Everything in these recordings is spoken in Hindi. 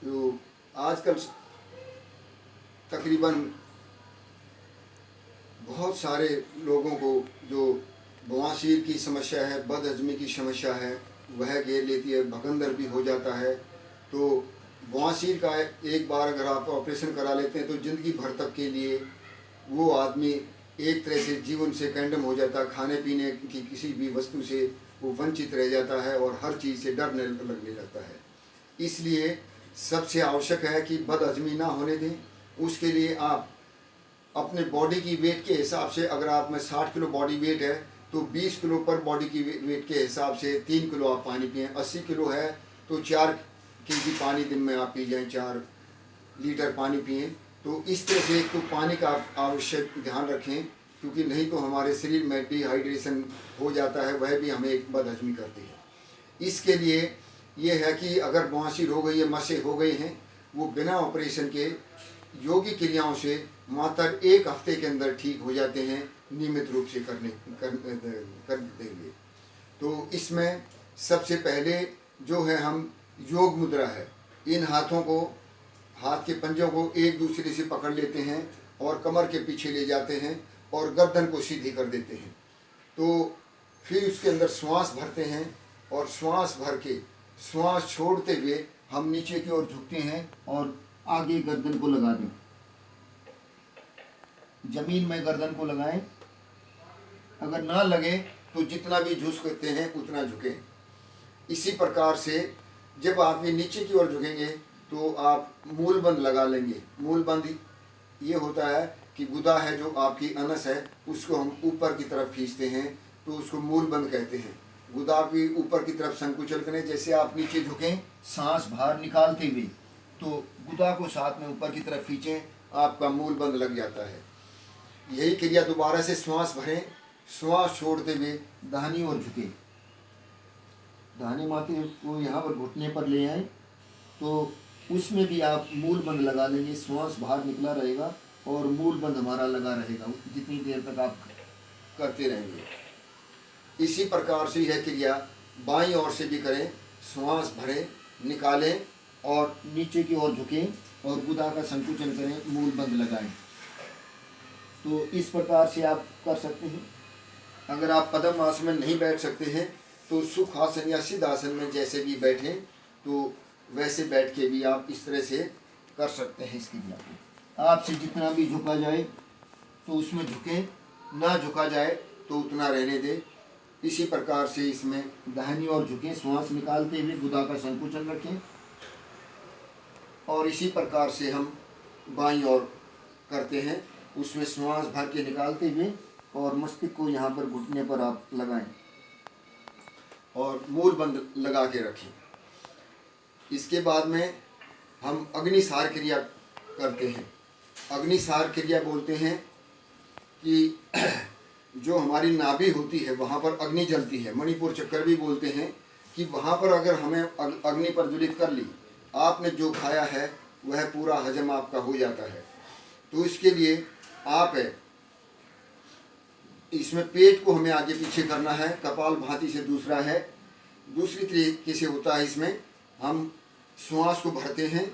तो आजकल तकरीबन बहुत सारे लोगों को जो बवासीर की समस्या है, बदहजमी की समस्या है, वह घेर लेती है, भगंदर भी हो जाता है। तो बवासीर का एक बार अगर आप ऑपरेशन करा लेते हैं तो ज़िंदगी भर तक के लिए वो आदमी एक तरह से जीवन से कंडम हो जाता है, खाने पीने की किसी भी वस्तु से वो वंचित रह जाता है और हर चीज़ से डरने लगने लगता है। इसलिए सबसे आवश्यक है कि बदहजमी ना होने दें। उसके लिए आप अपने बॉडी की वेट के हिसाब से, अगर आप में 60 किलो बॉडी वेट है तो 20 किलो पर बॉडी की वेट के हिसाब से 3 किलो आप पानी पिएं। 80 किलो है तो 4 केजी पानी दिन में आप पी जाएँ, 4 लीटर पानी पिएं। तो इस तरह से एक तो पानी का आप आवश्यक ध्यान रखें, क्योंकि नहीं तो हमारे शरीर में डिहाइड्रेशन हो जाता है, वह भी हमें एक बदहजमी करती है। इसके लिए ये है कि अगर बवासीर हो गई है, मसे हो गई हैं, वो बिना ऑपरेशन के योगी क्रियाओं से मात्र 1 हफ्ते के अंदर ठीक हो जाते हैं, नियमित रूप से कर देंगे। तो इसमें सबसे पहले जो है हम योग मुद्रा है, इन हाथों को, हाथ के पंजों को एक दूसरे से पकड़ लेते हैं और कमर के पीछे ले जाते हैं और गर्दन को सीधी कर देते हैं। तो फिर उसके अंदर श्वास भरते हैं और श्वास भर के श्वास छोड़ते हुए हम नीचे की ओर झुकते हैं और आगे गर्दन को लगा दें। जमीन में गर्दन को लगाएं। अगर ना लगे तो जितना भी झुक सकते हैं उतना झुकें। इसी प्रकार से जब आप ये नीचे की ओर झुकेंगे तो आप मूल बंद लगा लेंगे। मूल बंद ये होता है कि गुदा है जो आपकी अनस है, उसको हम ऊपर की तरफ खींचते हैं, तो उसको मूल बंद कहते हैं। गुदा की ऊपर की तरफ संकुचन करें, जैसे आप नीचे झुकें सांस बाहर निकालते हुए, तो गुदा को साथ में ऊपर की तरफ खींचें, आपका मूल बंद लग जाता है। यही क्रिया दोबारा से श्वास भरें, श्वास छोड़ते हुए दाहिनी ओर झुकें। दाहिने माथे को यहाँ पर घुटने पर ले आए, तो उसमें भी आप मूल बंद लगा लेंगे। श्वास बाहर निकला रहेगा और मूल बंद हमारा लगा रहेगा जितनी देर तक आप करते रहेंगे। इसी प्रकार से यह क्रिया बाईं ओर से भी करें। श्वास भरें, निकालें और नीचे की ओर झुकें और गुदा का संकुचन करें, मूल बंद लगाएं। तो इस प्रकार से आप कर सकते हैं। अगर आप पद्म आसन में नहीं बैठ सकते हैं तो सुख आसन या सिद्ध आसन में जैसे भी बैठें, तो वैसे बैठ के भी आप इस तरह से कर सकते हैं। इसकी क्रिया आपसे जितना भी झुका जाए तो उसमें झुकें, ना झुका जाए तो उतना रहने दें। इसी प्रकार से इसमें दाहिनी ओर झुकें, श्वास निकालते हुए गुदा का संकुचन रखें, और इसी प्रकार से हम बाईं ओर करते हैं। उसमें श्वास भर के निकालते हुए और मस्तिष्क को यहाँ पर घुटने पर आप लगाएं और मूल बंद लगा के रखें। इसके बाद में हम अग्निसार क्रिया करते हैं। अग्निसार क्रिया बोलते हैं कि जो हमारी नाभि होती है वहाँ पर अग्नि जलती है, मणिपुर चक्कर भी बोलते हैं, कि वहाँ पर अगर हमें अग्नि प्रज्वलित कर ली, आपने जो खाया है वह पूरा हजम आपका हो जाता है। तो इसके लिए आप इसमें पेट को हमें आगे पीछे करना है। कपाल भाती से दूसरा है, दूसरी तरीके से होता है। इसमें हम श्वास को भरते हैं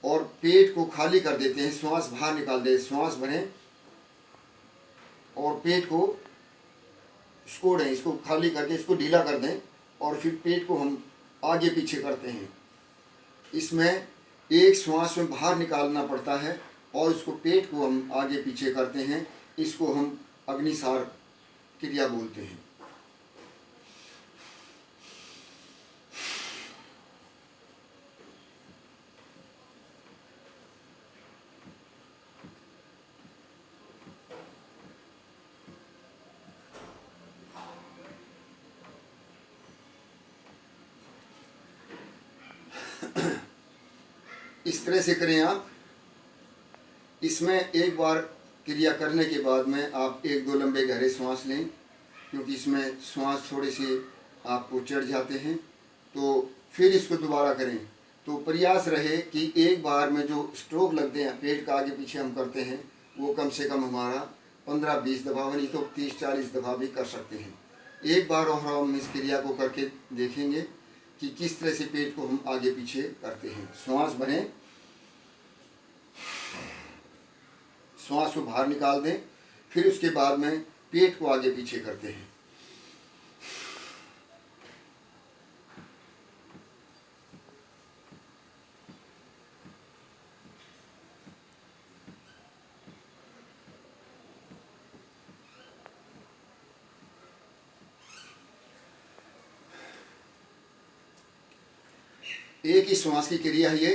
और पेट को खाली कर देते हैं, श्वास बाहर निकाल दें। श्वास भरें और पेट को छोड़ें, इसको खाली करके इसको ढीला कर दें और फिर पेट को हम आगे पीछे करते हैं। इसमें एक श्वास में बाहर निकालना पड़ता है और इसको पेट को हम आगे पीछे करते हैं। इसको हम अग्निसार क्रिया बोलते हैं। इस तरह से करें आप। इसमें एक बार क्रिया करने के बाद में आप 1-2 लंबे गहरे श्वास लें, क्योंकि इसमें श्वास थोड़े से आपको चढ़ जाते हैं। तो फिर इसको दोबारा करें। तो प्रयास रहे कि एक बार में जो स्ट्रोक लगते हैं, पेट का आगे पीछे हम करते हैं, वो कम से कम हमारा 15-20 दफ़ा, नहीं तो 30-40 दफ़ा भी कर सकते हैं। एक बार और हम इस क्रिया को करके देखेंगे। कि किस तरह से पेट को हम आगे पीछे करते हैं। श्वास भरें, श्वास को बाहर निकाल दें, फिर उसके बाद में पेट को आगे पीछे करते हैं। एक ही श्वास की क्रिया है ये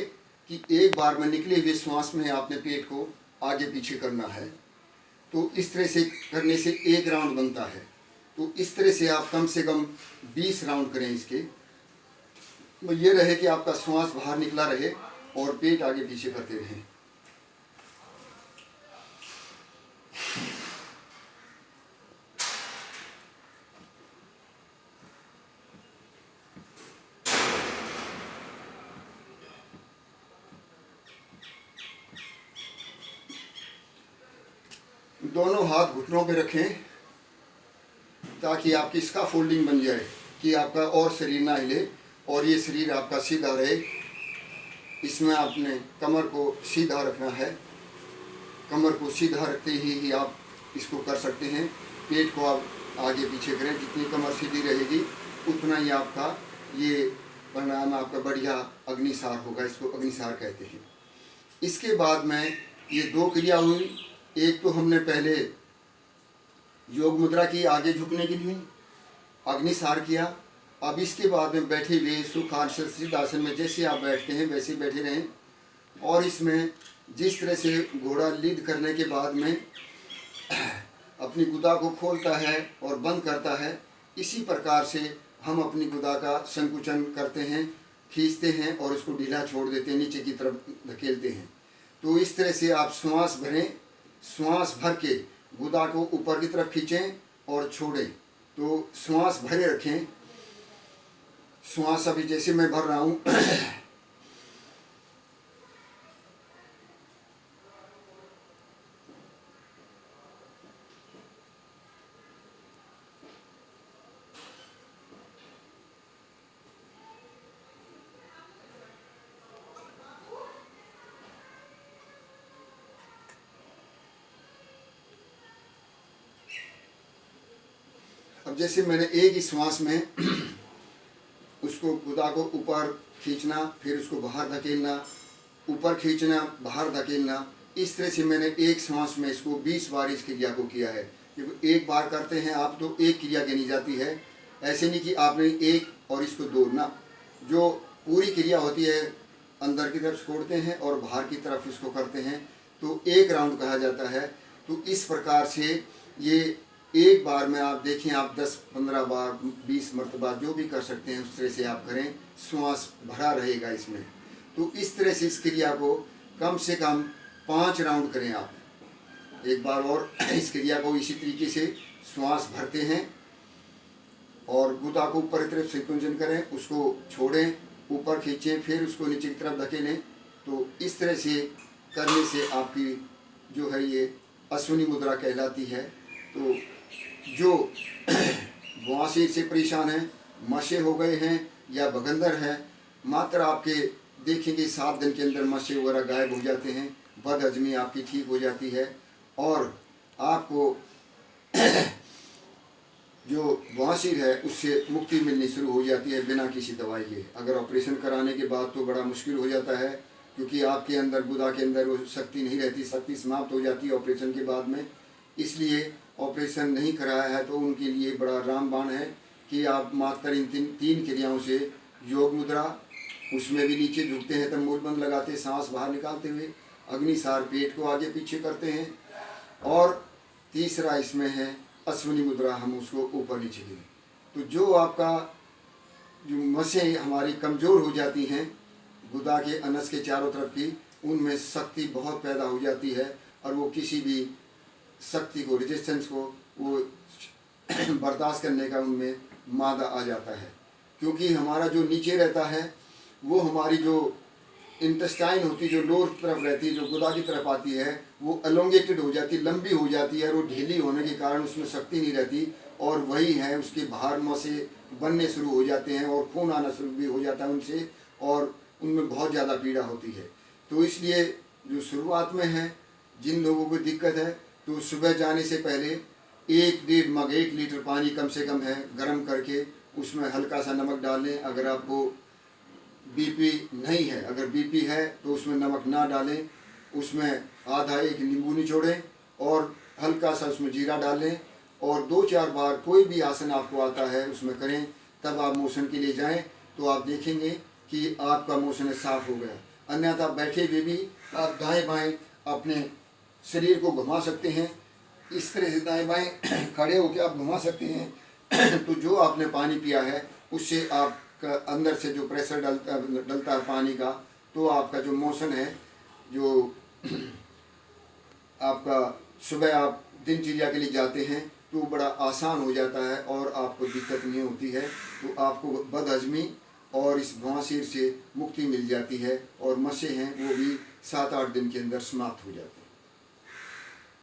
कि एक बार में निकले हुए श्वास में आपने पेट को आगे पीछे करना है। तो इस तरह से करने से एक राउंड बनता है। तो इस तरह से आप कम से कम 20 राउंड करें इसके। तो ये रहे कि आपका श्वास बाहर निकला रहे और पेट आगे पीछे करते रहें। दोनों हाथ घुटनों पे रखें ताकि आपकी इसका फोल्डिंग बन जाए कि आपका और शरीर ना हिले और ये शरीर आपका सीधा रहे। इसमें आपने कमर को सीधा रखना है। कमर को सीधा रखते ही आप इसको कर सकते हैं। पेट को आप आगे पीछे करें, जितनी कमर सीधी रहेगी उतना ही आपका ये परिणाम आपका बढ़िया अग्निसार होगा। इसको अग्निसार कहते हैं। इसके बाद में ये दो क्रिया हुई। एक तो हमने पहले योग मुद्रा की आगे झुकने के लिए, अग्निसार किया। अब इसके बाद में बैठे हुए सुखासन सिद्धासन में जैसे आप बैठते हैं वैसे बैठे रहें और इसमें जिस तरह से घोड़ा लीड करने के बाद में अपनी गुदा को खोलता है और बंद करता है, इसी प्रकार से हम अपनी गुदा का संकुचन करते हैं, खींचते हैं और उसको ढीला छोड़ देते हैं, नीचे की तरफ धकेलते हैं। तो इस तरह से आप श्वास भरें, श्वास भर के गुदा को ऊपर की तरफ खींचें और छोड़ें। तो श्वास भरे रखें। श्वास अभी जैसे मैं भर रहा हूँ अब जैसे मैंने एक ही श्वास में उसको गुदा को ऊपर खींचना, फिर उसको बाहर धकेलना, ऊपर खींचना, बाहर धकेलना, इस तरह से मैंने एक श्वास में इसको 20 बार इस क्रिया को किया है। जब एक बार करते हैं आप तो एक क्रिया गिनी जाती है। ऐसे नहीं कि आपने एक और इसको दो ना, जो पूरी क्रिया होती है अंदर की तरफ छोड़ते हैं और बाहर की तरफ इसको करते हैं तो एक राउंड कहा जाता है। तो इस प्रकार से ये एक बार में आप देखें, आप 10-15 बार 20 मरतबा जो भी कर सकते हैं उस तरह से आप करें। श्वास भरा रहेगा इसमें। तो इस तरह से इस क्रिया को कम से कम 5 राउंड करें आप एक बार। और इस क्रिया को इसी तरीके से श्वास भरते हैं और गुदा को ऊपर की तरफ संकुचन करें, उसको छोड़ें, ऊपर खींचें, फिर उसको नीचे की तरफ धकेलें। तो इस तरह से करने से आपकी जो है ये अश्विनी मुद्रा कहलाती है। तो जो बवासीर से परेशान हैं, मशे हो गए हैं या भगंदर है, मात्र आपके देखेंगे 7 दिन के अंदर मशे वगैरह गायब हो जाते हैं, बदहजमी आपकी ठीक हो जाती है और आपको जो बवासीर है उससे मुक्ति मिलनी शुरू हो जाती है बिना किसी दवाई के। अगर ऑपरेशन कराने के बाद तो बड़ा मुश्किल हो जाता है क्योंकि आपके अंदर गुदा के अंदर वो शक्ति नहीं रहती, शक्ति समाप्त हो जाती है ऑपरेशन के बाद में। इसलिए ऑपरेशन नहीं कराया है तो उनके लिए बड़ा रामबाण है कि आप मात्र इन 3 क्रियाओं से योग मुद्रा, उसमें भी नीचे झुकते हैं तब मूलबंद लगाते, सांस बाहर निकालते हुए, अग्निसार पेट को आगे पीछे करते हैं और तीसरा इसमें है अश्विनी मुद्रा, हम उसको ऊपर नीचे करें। तो जो आपका जो मसें हमारी कमज़ोर हो जाती हैं गुदा के अनस के चारों तरफ की, उनमें शक्ति बहुत पैदा हो जाती है और वो किसी भी शक्ति को, रेजिस्टेंस को वो बर्दाश्त करने का उनमें मादा आ जाता है। क्योंकि हमारा जो नीचे रहता है वो हमारी जो इंटेस्टाइन होती है, जो लोअर तरफ रहती है, जो गुदा की तरफ आती है, वो एलोंगेटेड हो जाती है, लंबी हो जाती है और वो ढीली होने के कारण उसमें शक्ति नहीं रहती और वही है उसके बाहर में से बनने शुरू हो जाते हैं और खून आना शुरू भी हो जाता है उनसे, और उनमें बहुत ज़्यादा पीड़ा होती है। तो इसलिए जो शुरुआत में है, जिन लोगों को दिक्कत है, तो सुबह जाने से पहले 1 लीटर पानी कम से कम है गर्म करके उसमें हल्का सा नमक डाल लें। अगर आपको बीपी नहीं है, अगर बीपी है तो उसमें नमक ना डालें, उसमें आधा 1 नींबू निचोड़ें और हल्का सा उसमें जीरा डाल लें और 2-4 बार कोई भी आसन आपको आता है उसमें करें। तब आप मोशन के लिए जाएं तो आप देखेंगे कि आपका मोशन साफ हो गया। अन्यथा बैठे हुए भी आप दाएं बाएं अपने शरीर को घुमा सकते हैं, इस तरह से दाएं बाएं खड़े होकर आप घुमा सकते हैं। तो जो आपने पानी पिया है उससे आपका अंदर से जो प्रेशर डलता है पानी का, तो आपका जो मोशन है, जो आपका सुबह आप दिनचर्या के लिए जाते हैं तो बड़ा आसान हो जाता है और आपको दिक्कत नहीं होती है। तो आपको बदहजमी और इस बवासीर से मुक्ति मिल जाती है और मसे हैं वो भी 7-8 दिन के अंदर समाप्त हो जाते हैं।